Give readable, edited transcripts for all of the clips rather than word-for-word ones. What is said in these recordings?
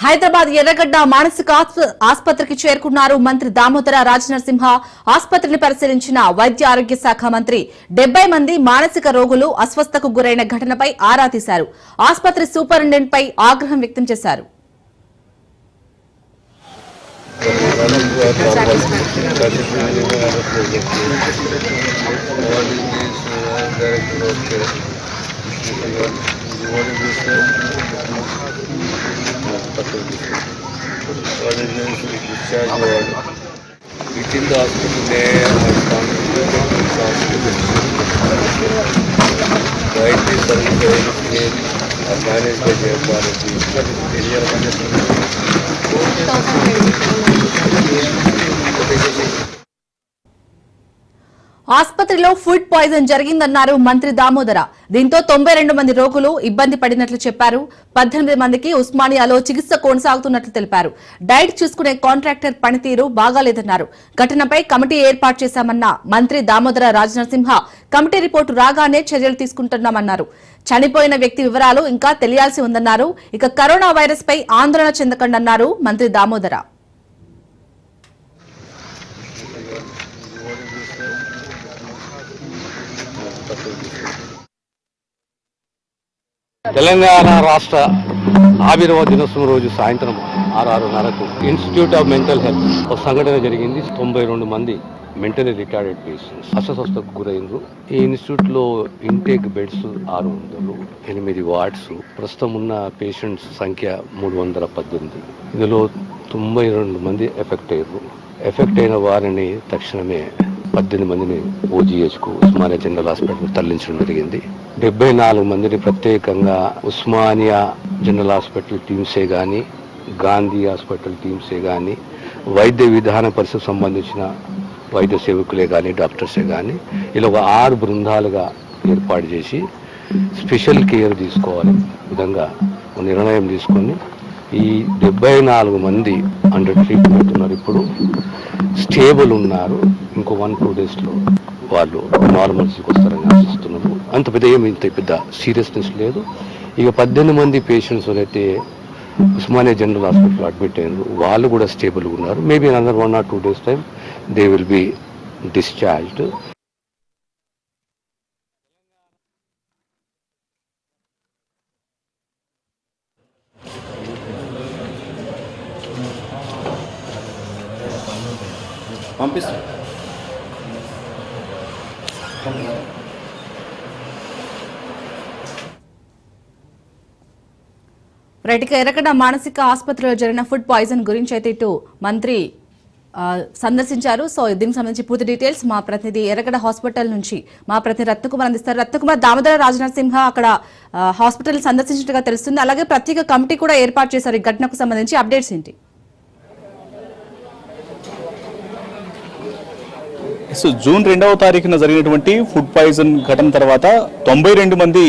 హైదరాబాద్ ఎర్రగడ్డ మానసిక ఆసుపత్రికి చేరుకున్నారు మంత్రి దామోదర రాజనరసింహ. ఆసుపత్రిని పరిశీలించిన వైద్య ఆరోగ్య శాఖ మంత్రి 70 మంది మానసిక రోగులు అస్వస్థతకు గురైన ఘటనపై ఆరా తీశారు. ఆసుపత్రి సూపరింటెండెంట్ పై ఆగ్రహం వ్యక్తం చేశారు. Within the hospital, they are contributed to hospital. Widely services are managed by their quality. ఆసుపత్రిలో ఫుడ్ పాయిజన్ జరిగిందన్నారు మంత్రి దామోదర. దీంతో 92 మంది రోగులు ఇబ్బంది పడినట్లు చెప్పారు. 18 మందికి ఉస్మానియాలో చికిత్స కొనసాగుతున్నట్లు తెలిపారు. డైట్ చూసుకునే కాంట్రాక్టర్ పనితీరు బాగాలేదన్నారు. ఘటనపై కమిటీ ఏర్పాటు చేశామన్న మంత్రి దామోదర రాజనరసింహ కమిటీ రిపోర్టు రాగానే చర్యలు తీసుకుంటున్నామన్నారు. చనిపోయిన వ్యక్తి వివరాలు ఇంకా తెలియాల్సి ఉందన్నారు. ఇక కరోనా వైరస్ పై ఆందోళన చెందకండన్నారు మంత్రి దామోదర. తెలంగాణ రాష్ట్ర ఆవిర్భావ దినోత్సవం రోజు సాయంత్రం 6:30కు ఇన్స్టిట్యూట్ ఆఫ్ మెంటల్ హెల్త్ ఒక సంఘటన జరిగింది. 92 మంది మెంటలీ రిటార్డెడ్ పేషెంట్స్ అస్వస్థతకు గురైనరు. ఈ ఇన్స్టిట్యూట్ లో ఇంటేక్ బెడ్స్ 600, 8 వార్డ్స్. ప్రస్తుతం ఉన్న పేషెంట్స్ సంఖ్య 318. ఇందులో 92 మంది ఎఫెక్ట్ అయ్యారు. ఎఫెక్ట్ అయిన వారిని తక్షణమే 18 మందిని ఓజీహెచ్కు ఉస్మానియా జనరల్ హాస్పిటల్ తరలించడం జరిగింది. 74 మందిని ప్రత్యేకంగా ఉస్మానియా జనరల్ హాస్పిటల్ టీమ్సే కానీ, గాంధీ హాస్పిటల్ టీమ్సే కానీ, వైద్య విధాన పరిస్థితికి సంబంధించిన వైద్య సేవకులే కానీ, డాక్టర్సే కానీ ఇలా ఒక 6 బృందాలుగా ఏర్పాటు చేసి స్పెషల్ కేర్ తీసుకోవాలి విధంగా నిర్ణయం తీసుకొని ఈ 74 మంది అండర్ ట్రీట్మెంట్ ఉన్నారు. ఇప్పుడు స్టేబుల్ ఉన్నారు. ఇంకో 1-2 డేస్లో వాళ్ళు నార్మల్సీకి వస్తారని ఆశిస్తున్నాము. అంత పెద్ద సీరియస్నెస్ లేదు. ఇక 18 మంది పేషెంట్స్ అయితే ఉస్మానియా జనరల్ హాస్పిటల్ అడ్మిట్ అయ్యారు. వాళ్ళు కూడా స్టేబుల్గా ఉన్నారు. Maybe another 1 or 2 days time they will be discharged. పంపిస్తాం. రైట్గా ఎర్రగడ్డ మానసిక ఆసుపత్రిలో జరిగిన ఫుడ్ పాయిజన్ గురించి అయితే ఇటు మంత్రి సందర్శించారు. సో దీనికి సంబంధించి పూర్తి డీటెయిల్స్ మా ప్రతినిధి ఎర్రగడ్డ హాస్పిటల్ నుంచి మా ప్రతినిధి రత్నకుమార్ అందిస్తారు. రత్నకుమార్, దామోదర రాజనరసింహ అక్కడ హాస్పిటల్ సందర్శించినట్టుగా తెలుస్తుంది. అలాగే ప్రత్యేక కమిటీ కూడా ఏర్పాటు చేశారు. ఈ ఘటనకు సంబంధించి అప్డేట్స్ ఏంటి? జూన్ 2వ తారీఖున జరిగినటువంటి ఫుడ్ పాయిజన్ ఘటన తర్వాత 92 మంది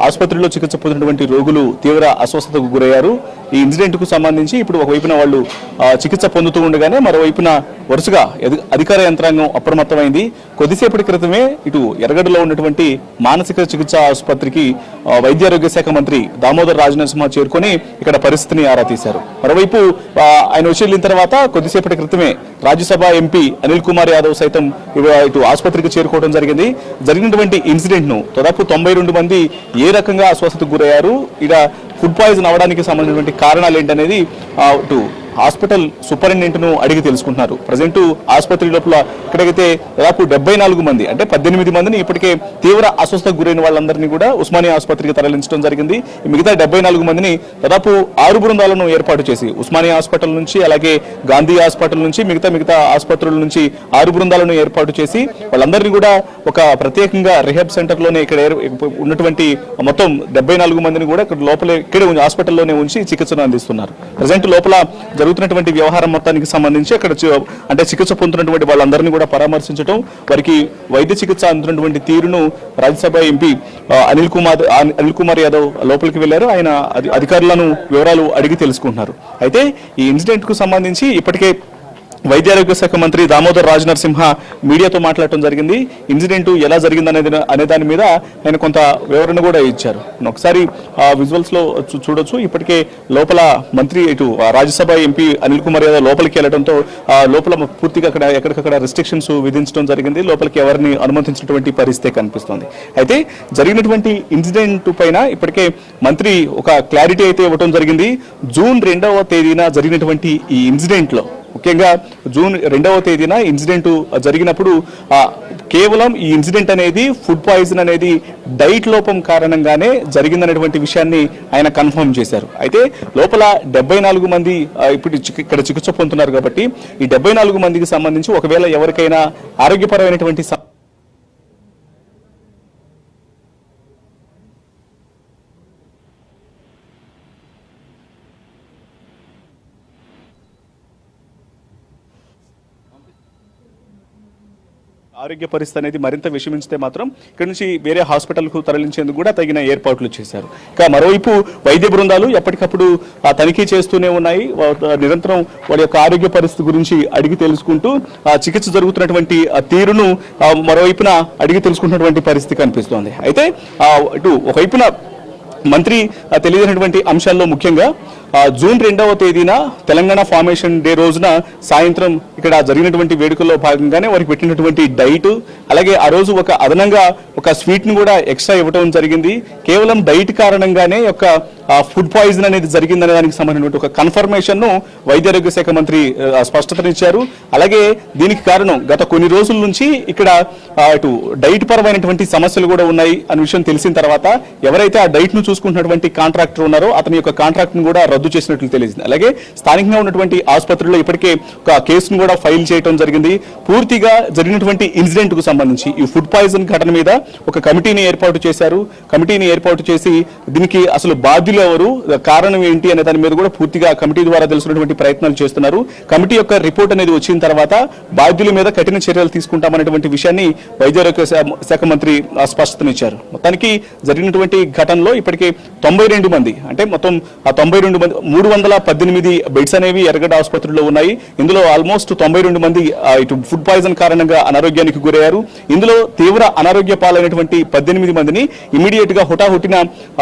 ఆసుపత్రిలో చికిత్స పొందినటువంటి రోగులు తీవ్ర అస్వస్థతకు గురయ్యారు. ఈ ఇన్సిడెంట్ కు సంబంధించి ఇప్పుడు ఒకవైపున వాళ్ళు చికిత్స పొందుతూ ఉండగానే మరోవైపున వరుసగా అధికార యంత్రాంగం అప్రమత్తమైంది. కొద్దిసేపటి క్రితమే ఇటు ఎర్రగడ్డలో ఉన్నటువంటి మానసిక చికిత్స ఆసుపత్రికి వైద్య ఆరోగ్య శాఖ మంత్రి దామోదర రాజనరసింహ చేరుకొని ఇక్కడ పరిస్థితిని ఆరా తీశారు. మరోవైపు ఆయన వచ్చి వెళ్ళిన తర్వాత కొద్దిసేపటి క్రితమే రాజ్యసభ ఎంపీ అనిల్ కుమార్ యాదవ్ సైతం ఇటు ఆసుపత్రికి చేరుకోవడం జరిగింది. జరిగినటువంటి ఇన్సిడెంట్ ను దాదాపు 92 మంది ఏ రకంగా అస్వస్థతకు గురయ్యారు, ఇక ఫుడ్ పాయిజన్ అవడానికి సంబంధించినటువంటి కారణాలు ఏంటనేది ఇటు హాస్పిటల్ సూపరింటెండెంట్ ను అడిగి తెలుసుకుంటున్నారు. ప్రజెంట్ ఆసుపత్రి లోపల ఇక్కడైతే దాదాపు 74 మంది అంటే 18 మందిని ఇప్పటికే తీవ్ర అస్వస్థతకు గురైన వాళ్ళందరినీ కూడా ఉస్మానియా ఆసుపత్రికి తరలించడం జరిగింది. మిగతా 74 మందిని దాదాపు 6 బృందాలను ఏర్పాటు చేసి ఉస్మానియా హాస్పిటల్ నుంచి, అలాగే గాంధీ హాస్పిటల్ నుంచి, మిగతా ఆసుపత్రుల నుంచి 6 బృందాలను ఏర్పాటు చేసి వాళ్ళందరినీ కూడా ఒక ప్రత్యేకంగా రిహాబ్ సెంటర్ లోనే ఇక్కడ ఉన్నటువంటి మొత్తం 74 మందిని కూడా ఇక్కడే హాస్పిటల్లోనే ఉంచి చికిత్సను అందిస్తున్నారు. ప్రజెంట్ లోపల జరుగుతున్నటువంటి వ్యవహారం మొత్తానికి సంబంధించి అక్కడ అంటే చికిత్స పొందుతున్నటువంటి వాళ్ళందరినీ కూడా పరామర్శించడం, వారికి వైద్య చికిత్స అందుతున్నటువంటి తీరును రాజ్యసభ ఎంపీ అనిల్ కుమార్ యాదవ్ లోపలికి వెళ్లారు. ఆయన అధికారులను వివరాలు అడిగి తెలుసుకుంటున్నారు. అయితే ఈ ఇన్సిడెంట్ కు సంబంధించి ఇప్పటికే వైద్య ఆరోగ్య శాఖ మంత్రి దామోదర్ రాజనరసింహ మీడియాతో మాట్లాడటం జరిగింది. ఇన్సిడెంట్ ఎలా జరిగింది అనే దాని మీద ఆయన కొంత వివరణ కూడా ఇచ్చారు. ఒకసారి విజువల్స్ లో చూడొచ్చు. ఇప్పటికే లోపల మంత్రి ఇటు రాజ్యసభ ఎంపీ అనిల్ కుమార్ యాదవ్ లోపలికి వెళ్లడంతో లోపల పూర్తిగా అక్కడ ఎక్కడికక్కడ రెస్ట్రిక్షన్స్ విధించడం జరిగింది. లోపలికి ఎవరిని అనుమతించినటువంటి పరిస్థితి కనిపిస్తోంది. అయితే జరిగినటువంటి ఇన్సిడెంట్ పైన ఇప్పటికే మంత్రి ఒక క్లారిటీ అయితే ఇవ్వడం జరిగింది. జూన్ 2వ తేదీన జరిగినటువంటి ఈ ఇన్సిడెంట్ లో ముఖ్యంగా జూన్ 2వ తేదీన ఇన్సిడెంట్ జరిగినప్పుడు కేవలం ఈ ఇన్సిడెంట్ అనేది ఫుడ్ పాయిజన్ అనేది డైట్ లోపం కారణంగానే జరిగిందనేటువంటి విషయాన్ని ఆయన కన్ఫర్మ్ చేశారు. అయితే లోపల 74 మంది ఇప్పుడు ఇక్కడ చికిత్స పొందుతున్నారు కాబట్టి ఈ 74 మందికి సంబంధించి ఒకవేళ ఎవరికైనా ఆరోగ్యపరమైనటువంటి ఆరోగ్య పరిస్థితి అనేది మరింత విషమించితే మాత్రం ఇక్కడ నుంచి వేరే హాస్పిటల్కు తరలించేందుకు కూడా తగిన ఏర్పాట్లు చేశారు. ఇక మరోవైపు వైద్య బృందాలు ఎప్పటికప్పుడు తనిఖీ చేస్తూనే ఉన్నాయి. నిరంతరం వాళ్ళ యొక్క ఆరోగ్య పరిస్థితి గురించి అడిగి తెలుసుకుంటూ చికిత్స జరుగుతున్నటువంటి తీరును మరోవైపున అడిగి తెలుసుకుంటున్నటువంటి పరిస్థితి కనిపిస్తోంది. అయితే ఇటు ఒకవైపున మంత్రి తెలియజేసినటువంటి అంశాల్లో ముఖ్యంగా జూన్ 2వ తేదీన తెలంగాణ ఫార్మేషన్ డే రోజున సాయంత్రం ఇక్కడ జరిగినటువంటి వేడుకల్లో భాగంగానే వారికి పెట్టినటువంటి డైట్, అలాగే ఆ రోజు ఒక అదనంగా ఒక స్వీట్ ను కూడా ఎక్స్ట్రా ఇవ్వడం జరిగింది. కేవలం డైట్ కారణంగానే యొక్క ఫుడ్ పాయిజన్ అనేది జరిగిందనే దానికి సంబంధించిన ఒక కన్ఫర్మేషన్ ను వైద్య ఆరోగ్య శాఖ మంత్రి స్పష్టతనిచ్చారు. అలాగే దీనికి కారణం గత కొన్ని రోజుల నుంచి ఇక్కడ ఇటు డైట్ పరమైనటువంటి సమస్యలు కూడా ఉన్నాయి అనే విషయం తెలిసిన తర్వాత ఎవరైతే ఆ డైట్ ను చూసుకుంటున్నటువంటి కాంట్రాక్టర్ ఉన్నారో అతని యొక్క కాంట్రాక్ట్ ను కూడా రద్దు చేసినట్లు తెలిసింది. అలాగే స్థానికంగా ఉన్నటువంటి ఆసుపత్రుల్లో ఇప్పటికే ఒక కేసును కూడా ఫైల్ చేయడం జరిగింది. పూర్తిగా జరిగినటువంటి ఇన్సిడెంట్ కు సంబంధించి ఈ ఫుడ్ పాయిజన్ ఘటన మీద ఒక కమిటీని ఏర్పాటు చేశారు. కమిటీని ఏర్పాటు చేసి దీనికి అసలు బాధ్యులు ఎవరు, కారణం ఏంటి అనే దాని మీద కూడా పూర్తిగా కమిటీ ద్వారా తెలుసుకున్నటువంటి ప్రయత్నాలు చేస్తున్నారు. కమిటీ యొక్క రిపోర్ట్ అనేది వచ్చిన తర్వాత బాధ్యుల మీద కఠిన చర్యలు తీసుకుంటామనేటువంటి విషయాన్ని వైద్య ఆరోగ్య శాఖ మంత్రి స్పష్టతనిచ్చారు. మొత్తానికి జరిగినటువంటి ఘటనలో ఇప్పటికే 92 మంది అంటే మొత్తం 92 మంది 318 బెడ్స్ అనేవి ఎర్రగడ్డ ఆసుపత్రిలో ఉన్నాయి. ఇందులో ఆల్మోస్ట్ 92 మంది ఇటు ఫుడ్ పాయిజన్ కారణంగా అనారోగ్యానికి గురయ్యారు. ఇందులో తీవ్ర అనారోగ్య పాలైనటువంటి 18 మందిని ఇమీడియట్ గా హుటాహుటిన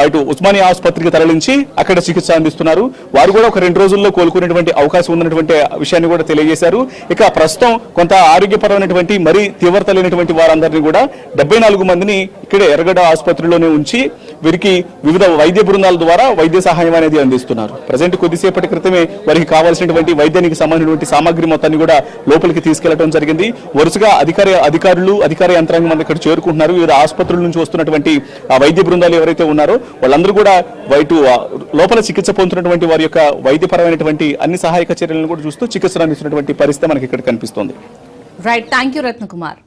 ఇటు ఉస్మానియా ఆసుపత్రికి తరలించి అక్కడ చికిత్స అందిస్తున్నారు. వారు కూడా ఒక 2 రోజుల్లో కోలుకునేటువంటి అవకాశం ఉన్నటువంటి విషయాన్ని కూడా తెలియజేశారు. ఇక ప్రస్తుతం కొంత ఆరోగ్యపరమైనటువంటి మరీ తీవ్రత లేనటువంటి వారందరినీ కూడా 74 మందిని ఇక్కడే ఎర్రగడ్డ ఆసుపత్రిలోనే ఉంచి వీరికి వివిధ వైద్య బృందాల ద్వారా వైద్య సహాయం అనేది అందిస్తున్నారు. ప్రజెంట్ కొద్దిసేపటి క్రితమే వారికి కావాల్సినటువంటి వైద్యానికి సంబంధించినటువంటి సామాగ్రి మొత్తాన్ని కూడా లోపలికి తీసుకెళ్లడం జరిగింది. వరుసగా అధికారులు అధికార యంత్రాంగం మంది ఇక్కడ చేరుకుంటున్నారు. వివిధ ఆసుపత్రుల నుంచి వస్తున్నటువంటి వైద్య బృందాలు ఎవరైతే ఉన్నారో వాళ్ళందరూ కూడా లోపల చికిత్స పొందుతున్నటువంటి వారి యొక్క వైద్యపరమైనటువంటి అన్ని సహాయక చర్యలను కూడా చూస్తూ చికిత్సలు అందిస్తున్నటువంటి పరిస్థితి మనకి ఇక్కడ కనిపిస్తోంది. Right, thank you Ratnakumar.